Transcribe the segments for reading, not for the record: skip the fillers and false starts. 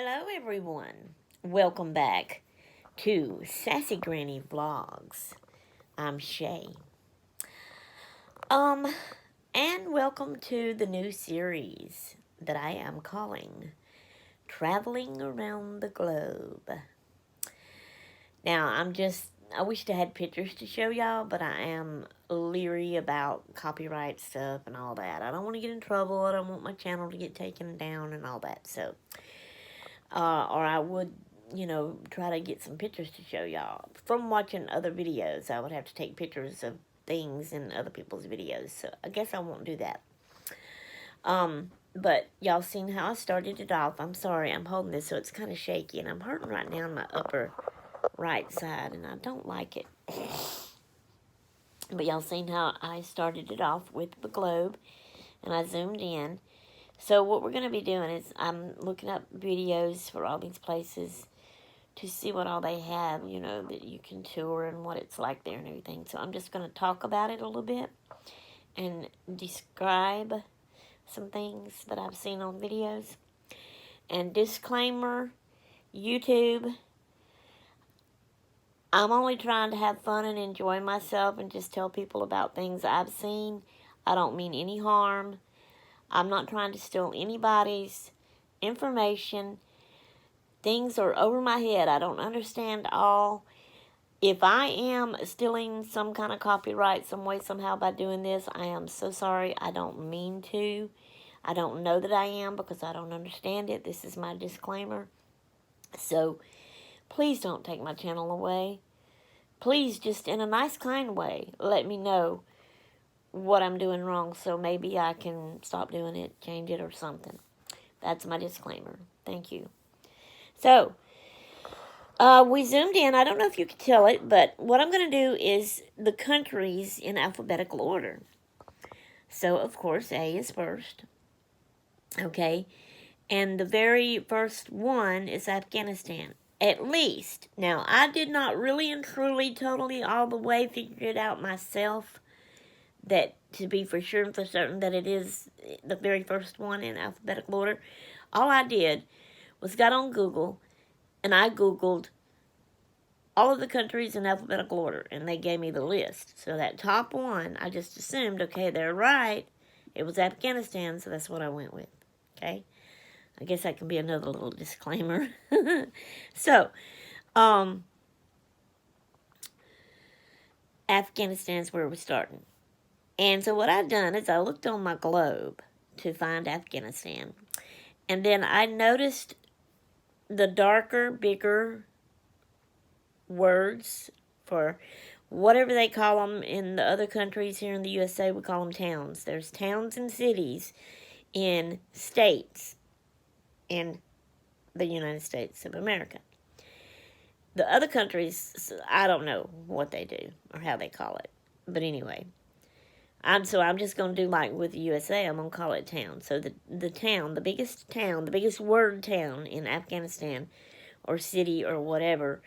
Hello everyone. Welcome back to Sassy Granny Vlogs. I'm Shay. Um and welcome to the new series that I am calling Traveling Around the Globe. Now, I wished I had pictures to show y'all, but I am leery about copyright stuff and all that. I don't want to get in trouble. I don't want my channel to get taken down and all that. So, or I would, try to get some pictures to show y'all. From watching other videos, I would have to take pictures of things in other people's videos. So, I guess I won't do that. But y'all seen how I started it off. I'm sorry, I'm holding this so it's kind of shaky, and I'm hurting right now on my upper right side, and I don't like it. But y'all seen how I started it off with the globe, and I zoomed in. So what we're going to be doing is I'm looking up videos for all these places to see what all they have, that you can tour and what it's like there and everything. So I'm just going to talk about it a little bit and describe some things that I've seen on videos. And disclaimer, YouTube, I'm only trying to have fun and enjoy myself and just tell people about things I've seen. I don't mean any harm. I'm not trying to steal anybody's information. Things are over my head. I don't understand all. If I am stealing some kind of copyright some way, somehow by doing this, I am so sorry. I don't mean to. I don't know that I am because I don't understand it. This is my disclaimer. So, please don't take my channel away. Please, just in a nice, kind way, let me know what I'm doing wrong so maybe I can stop doing it, change it, or something. That's my disclaimer. Thank you. So, we zoomed in. I don't know if you can tell it, but what I'm going to do is the countries in alphabetical order. So, of course, A is first. Okay? And the very first one is Afghanistan. At least. Now, I did not really and truly, totally, all the way figure it out myself, that to be for sure and for certain that it is the very first one in alphabetical order. All I did was got on Google, and I Googled all of the countries in alphabetical order, and they gave me the list. So that top one, I just assumed, okay, they're right. It was Afghanistan, so that's what I went with. Okay? I guess that can be another little disclaimer. So, Afghanistan's where we're starting. And so what I've done is I looked on my globe to find Afghanistan. And then I noticed the darker, bigger words for whatever they call them in the other countries. Here in the USA, we call them towns. There's towns and cities in states in the United States of America. The other countries, I don't know what they do or how they call it. But anyway, I'm just going to do like with the USA, I'm going to call it town. So the town, the biggest word town in Afghanistan or city or whatever,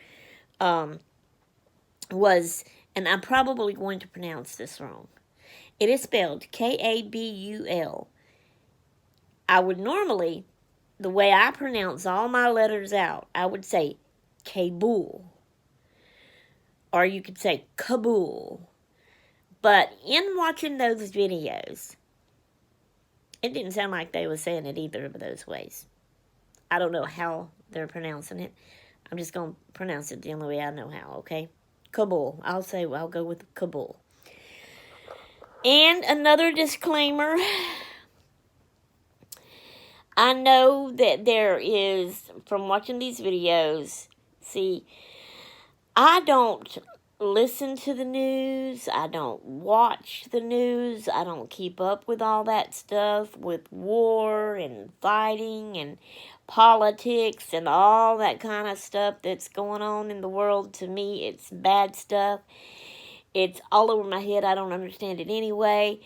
was, and I'm probably going to pronounce this wrong. It is spelled Kabul. I would normally, the way I pronounce all my letters out, I would say Kabul. Or you could say Kabul. But in watching those videos, it didn't sound like they were saying it either of those ways. I don't know how they're pronouncing it. I'm just going to pronounce it the only way I know how, okay? Kabul. I'll go with Kabul. And another disclaimer. I know that there is, from watching these videos, see, I don't listen to the news, I don't watch the news, I don't keep up with all that stuff, with war and fighting and politics and all that kind of stuff that's going on in the world. To me, it's bad stuff. It's all over my head. I don't understand it anyway.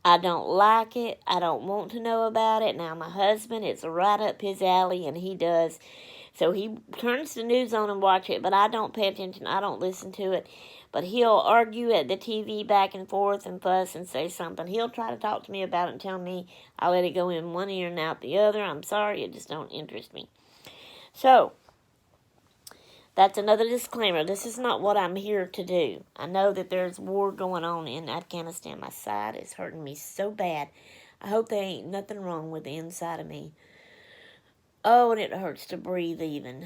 I don't like it. I don't want to know about it. Now, my husband, it's right up his alley, and he does. So he turns the news on and watch it, but I don't pay attention. I don't listen to it. But he'll argue at the TV back and forth and fuss and say something. He'll try to talk to me about it and tell me I let it go in one ear and out the other. I'm sorry, it just don't interest me. So, that's another disclaimer. This is not what I'm here to do. I know that there's war going on in Afghanistan. My side is hurting me so bad. I hope there ain't nothing wrong with the inside of me. Oh, and it hurts to breathe even.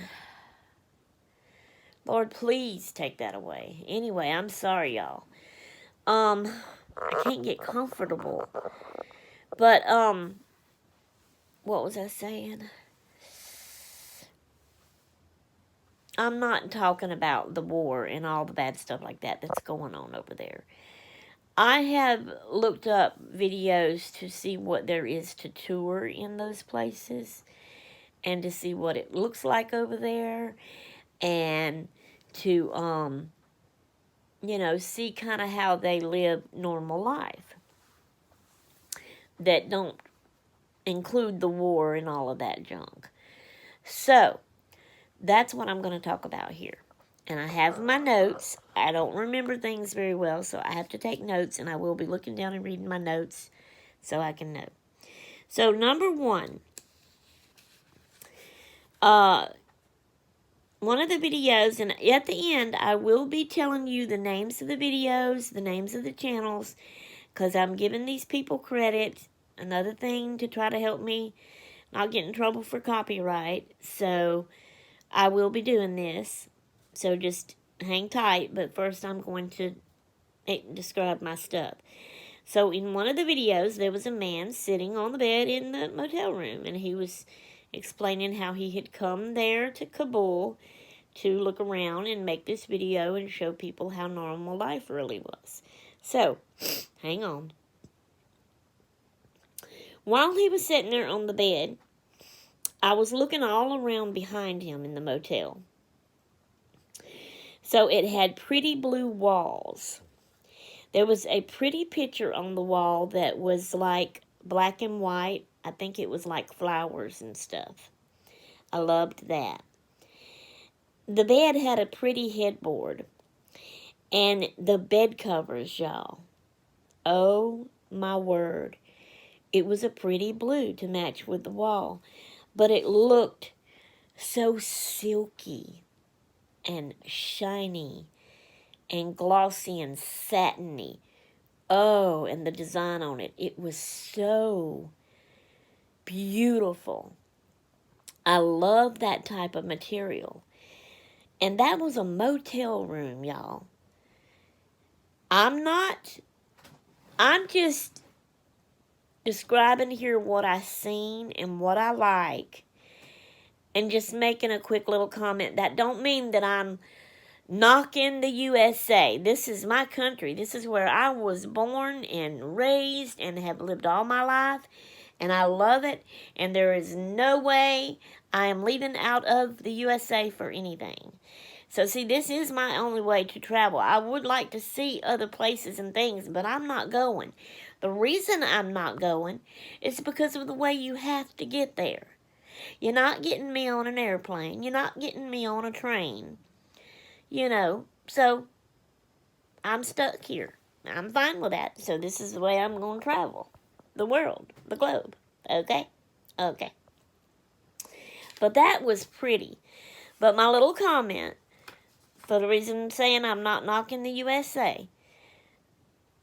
Lord, please take that away. Anyway, I'm sorry, y'all. I can't get comfortable. But, what was I saying? I'm not talking about the war and all the bad stuff like that that's going on over there. I have looked up videos to see what there is to tour in those places and to see what it looks like over there and to, see kind of how they live normal life that don't include the war and all of that junk. So, that's what I'm going to talk about here. And I have my notes. I don't remember things very well, so I have to take notes, and I will be looking down and reading my notes so I can know. So, number one, one of the videos, and at the end, I will be telling you the names of the videos, the names of the channels, because I'm giving these people credit. Another thing to try to help me not get in trouble for copyright. So, I will be doing this. So, just hang tight. But first, I'm going to describe my stuff. So, in one of the videos, there was a man sitting on the bed in the motel room. And he was explaining how he had come there to Kabul to look around and make this video and show people how normal life really was. So, hang on. While he was sitting there on the bed, I was looking all around behind him in the motel. So it had pretty blue walls. There was a pretty picture on the wall that was like black and white. I think it was like flowers and stuff. I loved that. The bed had a pretty headboard. And the bed covers, y'all. Oh, my word. It was a pretty blue to match with the wall. But it looked so silky and shiny and glossy and satiny. Oh, and the design on it. It was so beautiful. I love that type of material. And that was a motel room, y'all. I'm just describing here what I seen and what I like, and just making a quick little comment. That don't mean that I'm knocking the USA. This is my country. This is where I was born and raised and have lived all my life, and I love it, and there is no way I am leaving out of the USA for anything. So see, this is my only way to travel. I would like to see other places and things, but I'm not going. The reason I'm not going is because of the way you have to get there. You're not getting me on an airplane. You're not getting me on a train. So I'm stuck here. I'm fine with that. So this is the way I'm going to travel. The world, the globe. Okay? Okay. But that was pretty. But my little comment, for the reason saying I'm not knocking the USA,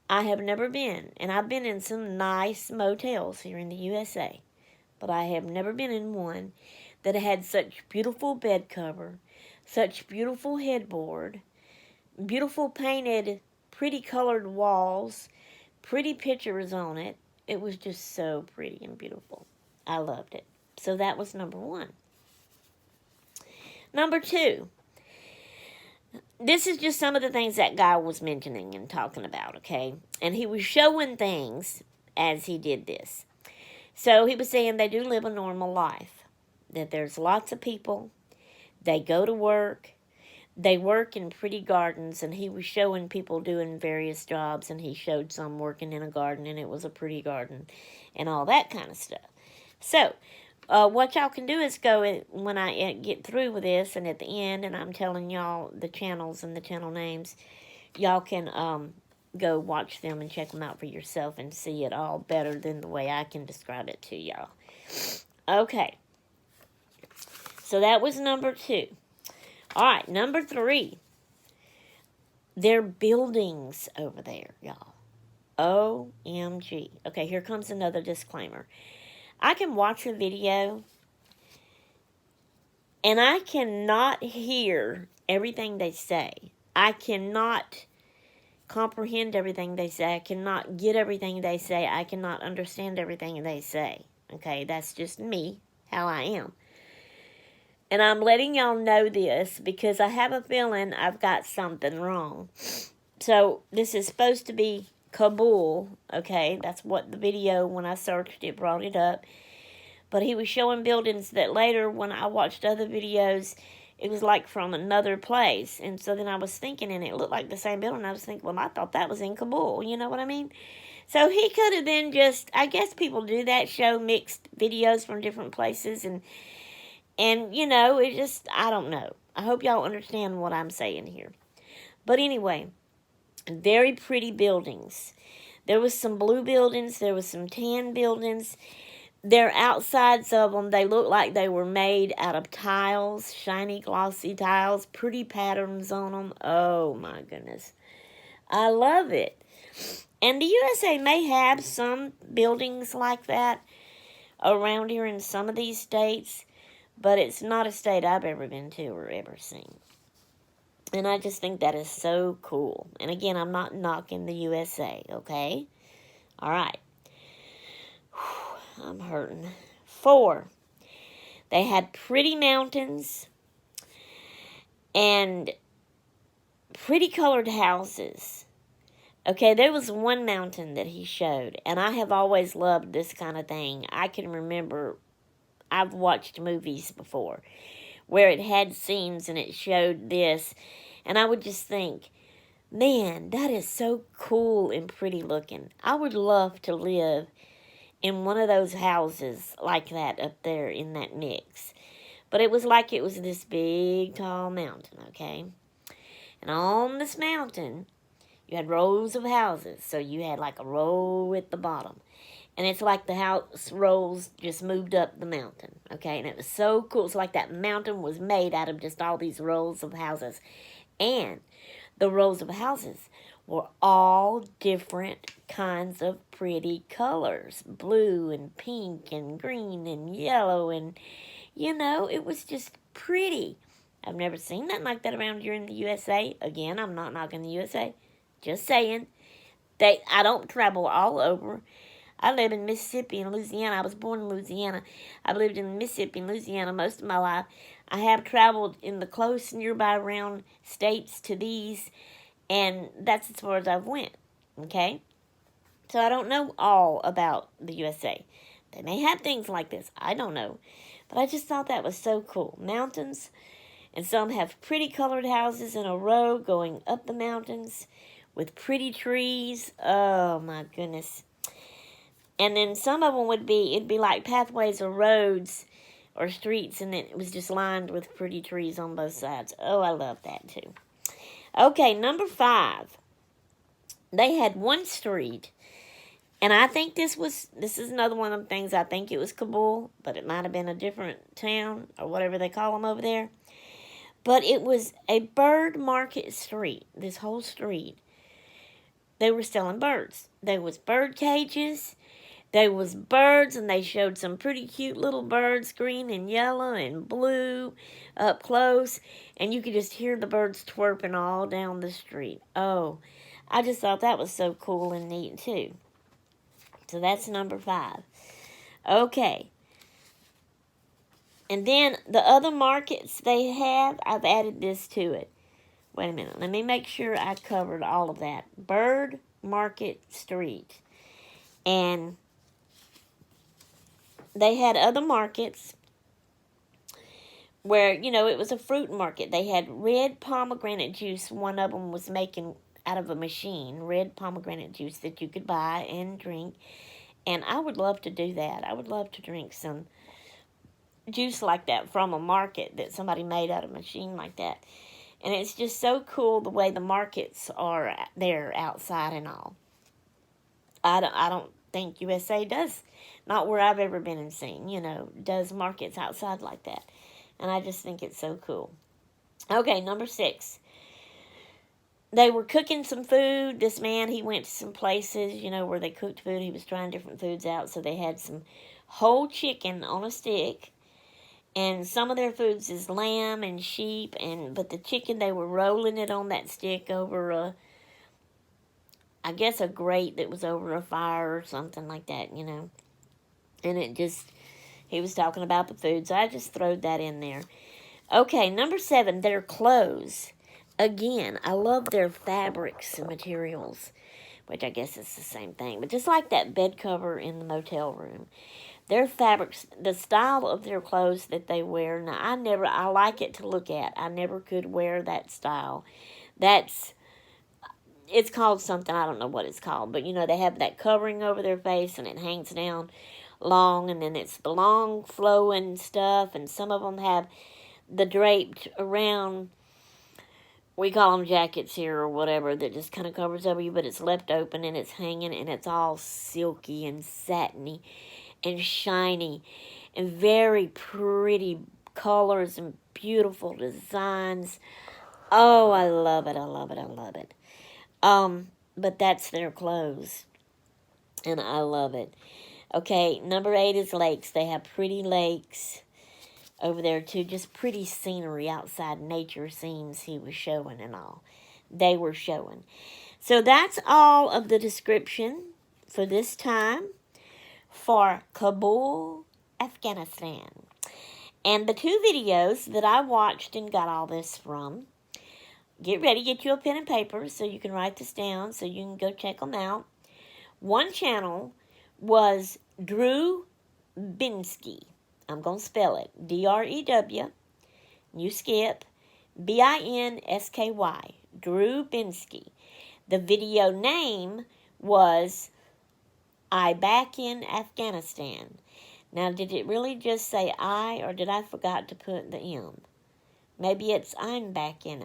I have never been, and I've been in some nice motels here in the USA, but I have never been in one that had such beautiful bed cover, such beautiful headboard, beautiful painted, pretty colored walls, pretty pictures on it. It was just so pretty and beautiful. I loved it. So that was number one. Number two. This is just some of the things that guy was mentioning and talking about, okay? And he was showing things as he did this. So he was saying they do live a normal life. That there's lots of people. They go to work. They work in pretty gardens. And he was showing people doing various jobs. And he showed some working in a garden. And it was a pretty garden. And all that kind of stuff. So what y'all can do is go, when I get through with this and at the end, and I'm telling y'all the channels and the channel names, y'all can go watch them and check them out for yourself and see it all better than the way I can describe it to y'all. Okay. So that was number 2. All right, number 3. There are buildings over there, y'all. OMG. Okay, here comes another disclaimer. I can watch a video and I cannot hear everything they say. I cannot comprehend everything they say. I cannot get everything they say. I cannot understand everything they say. Okay, that's just me, how I am. And I'm letting y'all know this because I have a feeling I've got something wrong. So this is supposed to be Kabul, okay? That's what the video, when I searched it, brought it up. But he was showing buildings that later, when I watched other videos, it was like from another place. And so then I was thinking, and it looked like the same building. I was thinking, well, I thought that was in Kabul. You know what I mean? So he could have been just, I guess people do that, show mixed videos from different places. And you know, it just, I don't know. I hope y'all understand what I'm saying here. But anyway, very pretty buildings. There was some blue buildings. There was some tan buildings. Their outsides of them, they look like they were made out of tiles, shiny, glossy tiles, pretty patterns on them. Oh, my goodness. I love it. And the USA may have some buildings like that around here in some of these states, but it's not a state I've ever been to or ever seen. And I just think that is so cool. And again, I'm not knocking the USA, okay? All right. I'm hurting. 4, they had pretty mountains and pretty colored houses. Okay, there was one mountain that he showed, and I have always loved this kind of thing. I can remember, I've watched movies before where it had scenes and it showed this, and I would just think, man, that is so cool and pretty looking. I would love to live in one of those houses like that up there in that mix. But it was like it was this big, tall mountain, okay? And on this mountain, you had rows of houses. So you had like a row at the bottom. And it's like the house rows just moved up the mountain, okay? And it was so cool. It's like that mountain was made out of just all these rows of houses. And the rows of houses were all different kinds of pretty colors. Blue and pink and green and yellow. And, you know, it was just pretty. I've never seen nothing like that around here in the USA. Again, I'm not knocking the USA. Just saying. I don't travel all over. I live in Mississippi and Louisiana. I was born in Louisiana. I've lived in Mississippi and Louisiana most of my life. I have traveled in the close nearby around states to these, and that's as far as I've went, okay? So I don't know all about the USA. They may have things like this. I don't know. But I just thought that was so cool. Mountains, and some have pretty colored houses in a row going up the mountains with pretty trees. Oh, my goodness. And then some of them it'd be like pathways or roads or streets, and it was just lined with pretty trees on both sides. Oh, I love that too. Okay, number 5. They had one street, and I think this is another one of them things. I think it was Kabul, but it might have been a different town or whatever they call them over there. But it was a bird market street, this whole street. They were selling birds. There was bird cages. There was birds, and they showed some pretty cute little birds, green and yellow and blue, up close. And you could just hear the birds twerping all down the street. Oh, I just thought that was so cool and neat, too. So that's number 5. Okay. And then the other markets they have, I've added this to it. Wait a minute. Let me make sure I covered all of that. Bird Market Street. And they had other markets where, you know, it was a fruit market. They had red pomegranate juice. One of them was making out of a machine, red pomegranate juice that you could buy and drink. And I would love to do that. I would love to drink some juice like that from a market that somebody made out of a machine like that. And it's just so cool the way the markets are there outside and all. I don't think USA does. Not where I've ever been and seen, you know, does markets outside like that. And I just think it's so cool. Okay, number 6. They were cooking some food. This man, he went to some places, where they cooked food. He was trying different foods out. So they had some whole chicken on a stick. And some of their foods is lamb and sheep. But the chicken, they were rolling it on that stick over I guess a grate that was over a fire or something like that, And he was talking about the food. So I just throwed that in there. Okay, number 7, their clothes. Again, I love their fabrics and materials, which I guess is the same thing. But just like that bed cover in the motel room, their fabrics, the style of their clothes that they wear. Now, I like it to look at. I never could wear that style. It's called something, I don't know what it's called. But, they have that covering over their face and it hangs down long. And then it's the long flowing stuff. And some of them have the draped around, we call them jackets here or whatever, that just kind of covers over you, but it's left open and it's hanging and it's all silky and satiny and shiny and very pretty colors and beautiful designs. Oh, I love it, I love it, I love it. But that's their clothes, and I love it. Okay, number 8 is lakes. They have pretty lakes over there too, just pretty scenery outside, nature scenes he was showing and all. They were showing. So that's all of the description for this time for Kabul, Afghanistan. And the 2 videos that I watched and got all this from, get ready, get you a pen and paper so you can write this down so you can go check them out. One channel was Drew Binsky. I'm going to spell it. D-R-E-W. You skip. B-I-N-S-K-Y. Drew Binsky. The video name was I Back in Afghanistan. Now, did it really just say I, or did I forgot to put the M? Maybe it's I'm back in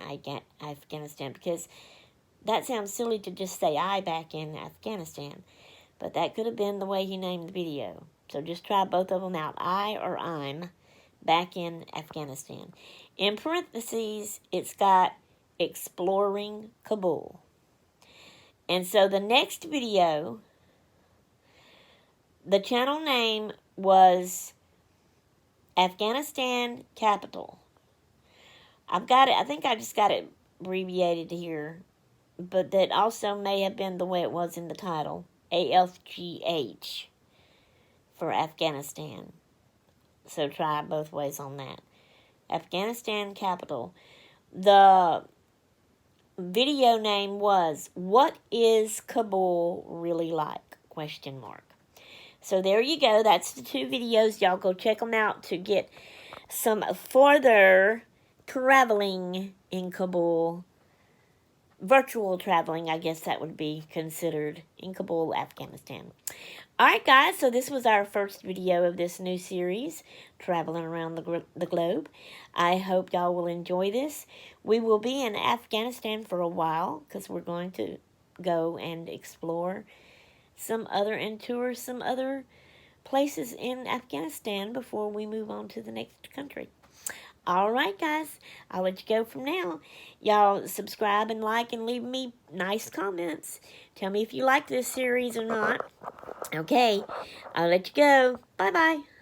Afghanistan, because that sounds silly to just say I back in Afghanistan. But that could have been the way he named the video. So just try both of them out. I or I'm back in Afghanistan. In parentheses, it's got exploring Kabul. And so the next video, the channel name was Afghanistan Capital. I've got it. I think I just got it abbreviated here. But that also may have been the way it was in the title. AFGH. For Afghanistan. So try both ways on that. Afghanistan Capital. The video name was What is Kabul Really Like? ? So there you go. That's the 2 videos. Y'all go check them out to get some further traveling in Kabul. Virtual traveling, I guess that would be considered, in Kabul, Afghanistan. Alright guys, so this was our first video of this new series, Traveling Around the Globe. I hope y'all will enjoy this. We will be in Afghanistan for a while, because we're going to go and explore and tour some other places in Afghanistan before we move on to the next country. Alright guys, I'll let you go from now. Y'all subscribe and like and leave me nice comments. Tell me if you like this series or not. Okay, I'll let you go. Bye-bye.